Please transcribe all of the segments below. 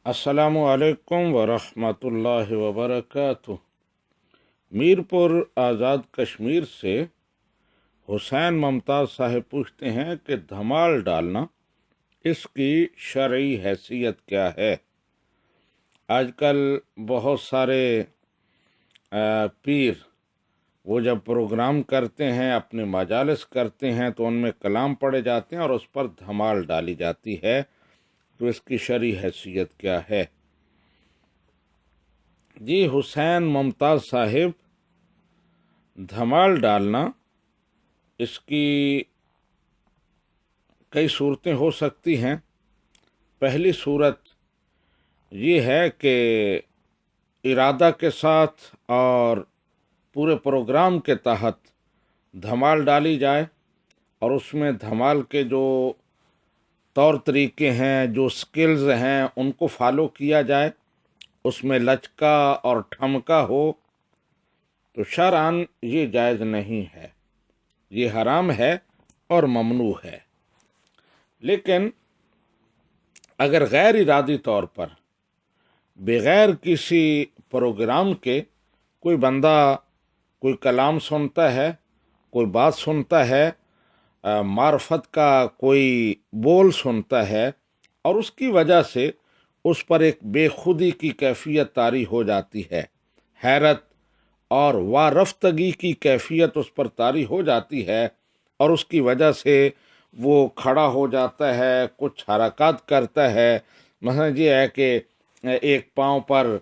السلام علیکم ورحمۃ اللہ وبرکاتہ۔ میرپور آزاد کشمیر سے حسین ممتاز صاحب پوچھتے ہیں کہ دھمال ڈالنا اس کی شرعی حیثیت کیا ہے؟ آج کل بہت سارے پیر وہ جب پروگرام کرتے ہیں، اپنے مجالس کرتے ہیں، تو ان میں کلام پڑھے جاتے ہیں اور اس پر دھمال ڈالی جاتی ہے، تو اس کی شرعی حیثیت کیا ہے؟ جی حسین ممتاز صاحب، دھمال ڈالنا اس کی کئی صورتیں ہو سکتی ہیں۔ پہلی صورت یہ ہے کہ ارادہ کے ساتھ اور پورے پروگرام کے تحت دھمال ڈالی جائے، اور اس میں دھمال کے جو طور طریقے ہیں، جو سکلز ہیں، ان کو فالو کیا جائے، اس میں لچکا اور ٹھمکا ہو، تو شرعاً یہ جائز نہیں ہے، یہ حرام ہے اور ممنوع ہے۔ لیکن اگر غیر ارادی طور پر بغیر کسی پروگرام کے کوئی بندہ کوئی کلام سنتا ہے، کوئی بات سنتا ہے، معرفت کا کوئی بول سنتا ہے، اور اس کی وجہ سے اس پر ایک بے خودی کی کیفیت طاری ہو جاتی ہے، حیرت اور وارفتگی کی کیفیت اس پر طاری ہو جاتی ہے، اور اس کی وجہ سے وہ کھڑا ہو جاتا ہے، کچھ حرکات کرتا ہے۔ مثلا یہ ہے کہ ایک پاؤں پر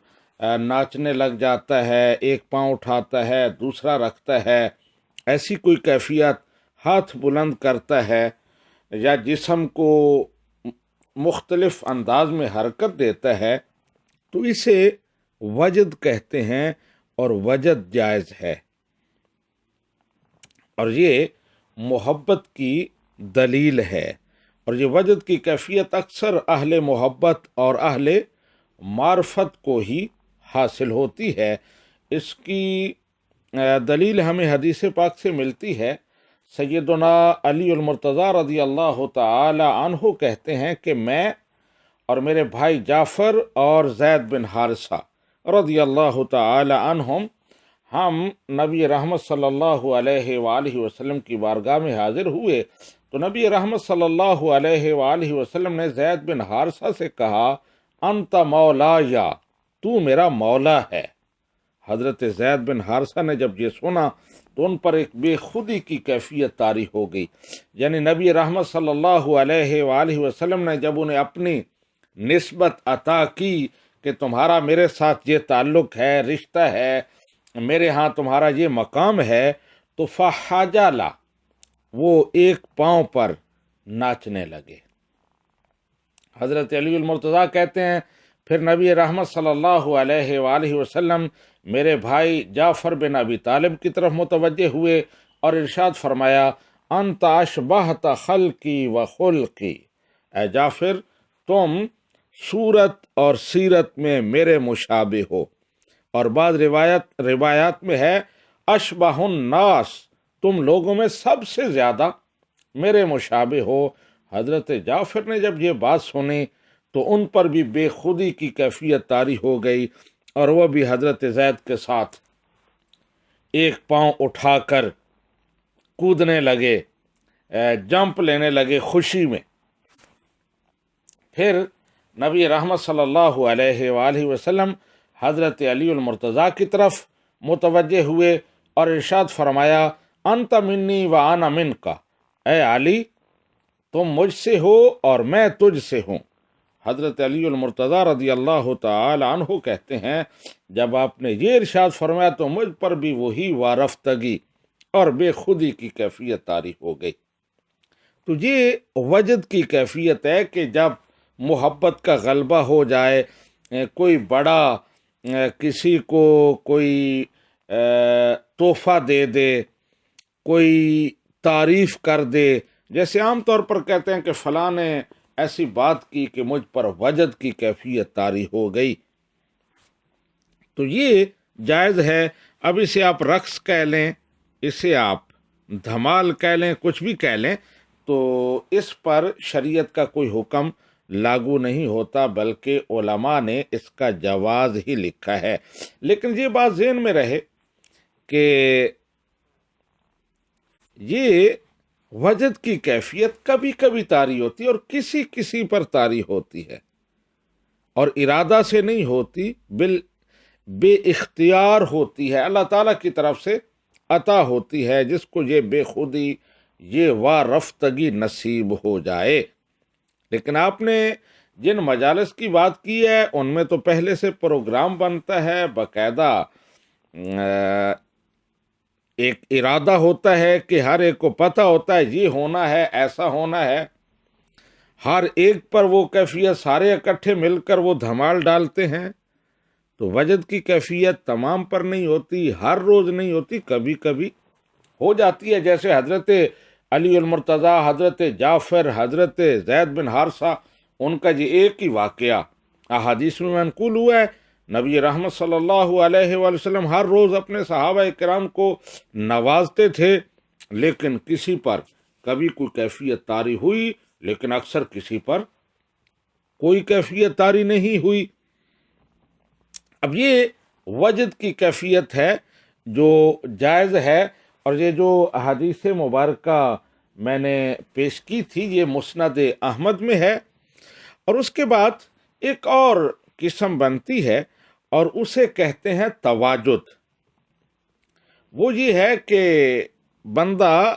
ناچنے لگ جاتا ہے، ایک پاؤں اٹھاتا ہے، دوسرا رکھتا ہے، ایسی کوئی کیفیت، ہاتھ بلند کرتا ہے، یا جسم کو مختلف انداز میں حرکت دیتا ہے، تو اسے وجد کہتے ہیں، اور وجد جائز ہے، اور یہ محبت کی دلیل ہے۔ اور یہ وجد کی کیفیت اکثر اہل محبت اور اہل معرفت کو ہی حاصل ہوتی ہے۔ اس کی دلیل ہمیں حدیث پاک سے ملتی ہے۔ سیدنا علی المرتضیٰ رضی اللہ تعالی عنہ کہتے ہیں کہ میں اور میرے بھائی جعفر اور زید بن حارثہ رضی اللہ تعالی عنہم، ہم نبی رحمت صلی اللہ علیہ وآلہ وسلم کی بارگاہ میں حاضر ہوئے، تو نبی رحمت صلی اللہ علیہ وآلہ وسلم نے زید بن حارثہ سے کہا، انت مولایا، تو میرا مولا ہے۔ حضرت زید بن حارثہ نے جب یہ سنا تو ان پر ایک بے خودی کی کیفیت طاری ہو گئی، یعنی نبی رحمت صلی اللہ علیہ وآلہ وسلم نے جب انہیں اپنی نسبت عطا کی کہ تمہارا میرے ساتھ یہ تعلق ہے، رشتہ ہے، میرے ہاں تمہارا یہ مقام ہے، تو فحاجالا، وہ ایک پاؤں پر ناچنے لگے۔ حضرت علی المرتضیٰ کہتے ہیں پھر نبی رحمت صلی اللہ علیہ وآلہ وسلم میرے بھائی جعفر بن ابی طالب کی طرف متوجہ ہوئے اور ارشاد فرمایا، انت اشبہت خلقی و خلقی، اے جعفر تم صورت اور سیرت میں میرے مشابہ ہو، اور بعض روایات میں ہے اشبہ الناس، تم لوگوں میں سب سے زیادہ میرے مشابہ ہو۔ حضرت جعفر نے جب یہ بات سنی تو ان پر بھی بے خودی کی کیفیت طاری ہو گئی، اور وہ بھی حضرت زید کے ساتھ ایک پاؤں اٹھا کر کودنے لگے، جمپ لینے لگے خوشی میں۔ پھر نبی رحمت صلی اللہ علیہ وآلہ وسلم حضرت علی المرتضیٰ کی طرف متوجہ ہوئے اور ارشاد فرمایا، انت منی و انا منک، اے علی تم مجھ سے ہو اور میں تجھ سے ہوں۔ حضرت علی المرتضیٰ رضی اللہ تعالی عنہ کہتے ہیں جب آپ نے یہ ارشاد فرمایا تو مجھ پر بھی وہی وارفتگی اور بے خودی کی کیفیت طاری ہو گئی۔ تو یہ وجد کی کیفیت ہے کہ جب محبت کا غلبہ ہو جائے، کوئی بڑا کسی کو کوئی تحفہ دے دے، کوئی تعریف کر دے، جیسے عام طور پر کہتے ہیں کہ فلاں نے ایسی بات کی کہ مجھ پر وجد کی کیفیت طاری ہو گئی، تو یہ جائز ہے۔ اب اسے آپ رقص کہہ لیں، اسے آپ دھمال کہہ لیں، کچھ بھی کہہ لیں، تو اس پر شریعت کا کوئی حکم لاگو نہیں ہوتا، بلکہ علماء نے اس کا جواز ہی لکھا ہے۔ لیکن یہ بات ذہن میں رہے کہ یہ وجد کی کیفیت کبھی کبھی طاری ہوتی ہے اور کسی کسی پر طاری ہوتی ہے، اور ارادہ سے نہیں ہوتی، بے اختیار ہوتی ہے، اللہ تعالیٰ کی طرف سے عطا ہوتی ہے جس کو یہ بے خودی، یہ وارفتگی نصیب ہو جائے۔ لیکن آپ نے جن مجالس کی بات کی ہے ان میں تو پہلے سے پروگرام بنتا ہے، باقاعدہ ایک ارادہ ہوتا ہے کہ ہر ایک کو پتہ ہوتا ہے یہ ہونا ہے، ایسا ہونا ہے، ہر ایک پر وہ کیفیت سارے اکٹھے مل کر وہ دھمال ڈالتے ہیں۔ تو وجد کی کیفیت تمام پر نہیں ہوتی، ہر روز نہیں ہوتی، کبھی کبھی ہو جاتی ہے، جیسے حضرت علی المرتضیٰ، حضرت جعفر، حضرت زید بن حارثہ، ان کا یہ ایک ہی واقعہ احادیث میں منقول ہوا ہے۔ نبی رحمت صلی اللہ علیہ وآلہ وسلم ہر روز اپنے صحابہ کرام کو نوازتے تھے، لیکن کسی پر کبھی کوئی کیفیت طاری ہوئی، لیکن اکثر کسی پر کوئی کیفیت طاری نہیں ہوئی۔ اب یہ وجد کی کیفیت ہے جو جائز ہے، اور یہ جو احادیث مبارکہ میں نے پیش کی تھی یہ مسند احمد میں ہے۔ اور اس کے بعد ایک اور قسم بنتی ہے اور اسے کہتے ہیں تواجد۔ وہ یہ ہے کہ بندہ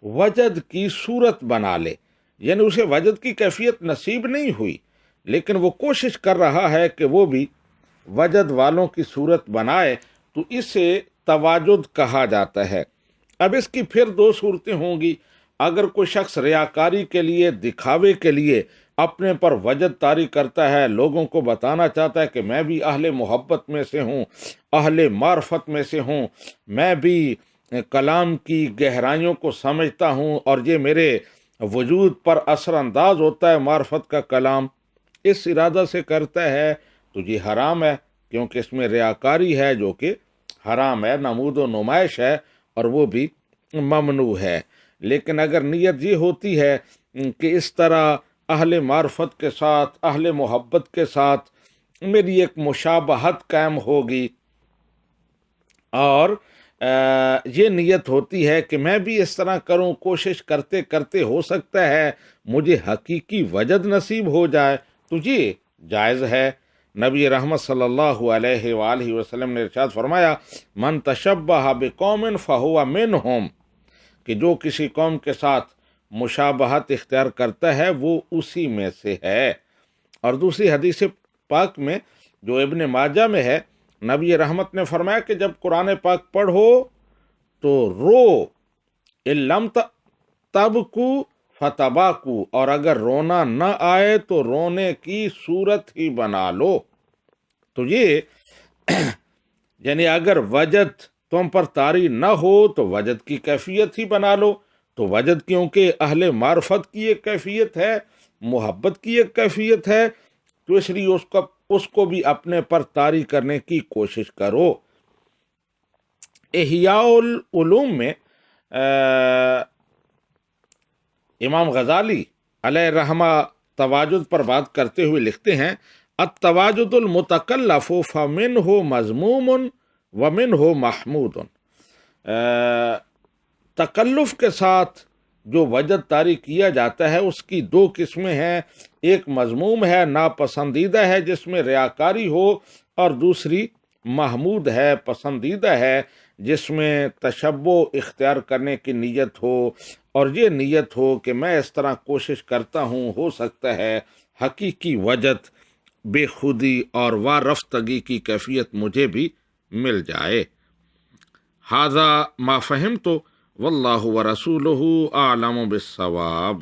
وجد کی صورت بنا لے، یعنی اسے وجد کی کیفیت نصیب نہیں ہوئی، لیکن وہ کوشش کر رہا ہے کہ وہ بھی وجد والوں کی صورت بنائے، تو اسے تواجد کہا جاتا ہے۔ اب اس کی پھر دو صورتیں ہوں گی۔ اگر کوئی شخص ریاکاری کے لیے، دکھاوے کے لیے اپنے پر وجد طاری کرتا ہے، لوگوں کو بتانا چاہتا ہے کہ میں بھی اہل محبت میں سے ہوں، اہل معرفت میں سے ہوں، میں بھی کلام کی گہرائیوں کو سمجھتا ہوں اور یہ میرے وجود پر اثر انداز ہوتا ہے معرفت کا کلام، اس ارادہ سے کرتا ہے تو یہ حرام ہے، کیونکہ اس میں ریاکاری ہے جو کہ حرام ہے، نمود و نمائش ہے، اور وہ بھی ممنوع ہے۔ لیکن اگر نیت یہ ہوتی ہے کہ اس طرح اہل معرفت کے ساتھ، اہل محبت کے ساتھ میری ایک مشابہت قائم ہوگی، اور یہ نیت ہوتی ہے کہ میں بھی اس طرح کروں، کوشش کرتے کرتے ہو سکتا ہے مجھے حقیقی وجد نصیب ہو جائے، تو یہ جائز ہے۔ نبی رحمت صلی اللہ علیہ وآلہ وسلم نے ارشاد فرمایا، من تشبہ بقوم فہو منہم، کہ جو کسی قوم کے ساتھ مشابہت اختیار کرتا ہے وہ اسی میں سے ہے۔ اور دوسری حدیث پاک میں جو ابن ماجہ میں ہے، نبی رحمت نے فرمایا کہ جب قرآن پاک پڑھو تو رو، ان لم تبکو فتباکو، اور اگر رونا نہ آئے تو رونے کی صورت ہی بنا لو۔ تو یہ یعنی اگر وجد تم پر طاری نہ ہو تو وجد کی کیفیت ہی بنا لو۔ تو وجد کیونکہ اہل معرفت کی ایک کیفیت ہے، محبت کی ایک کیفیت ہے، تو اس لیے اس کو بھی اپنے پر طاری کرنے کی کوشش کرو۔ احیاء العلوم میں امام غزالی علیہ رحمہ تواجد پر بات کرتے ہوئے لکھتے ہیں، التواجد المتکلف فمنہ مذموم ومنہ محمود۔ تکلف کے ساتھ جو وجد طاری کیا جاتا ہے اس کی دو قسمیں ہیں، ایک مذموم ہے، ناپسندیدہ ہے، جس میں ریاکاری ہو، اور دوسری محمود ہے، پسندیدہ ہے، جس میں تشبہ اختیار کرنے کی نیت ہو، اور یہ نیت ہو کہ میں اس طرح کوشش کرتا ہوں، ہو سکتا ہے حقیقی وجد، بے خودی اور وارفتگی کی کیفیت مجھے بھی مل جائے۔ ھذا ما فہمت واللہ ورسولہ اعلم بالصواب۔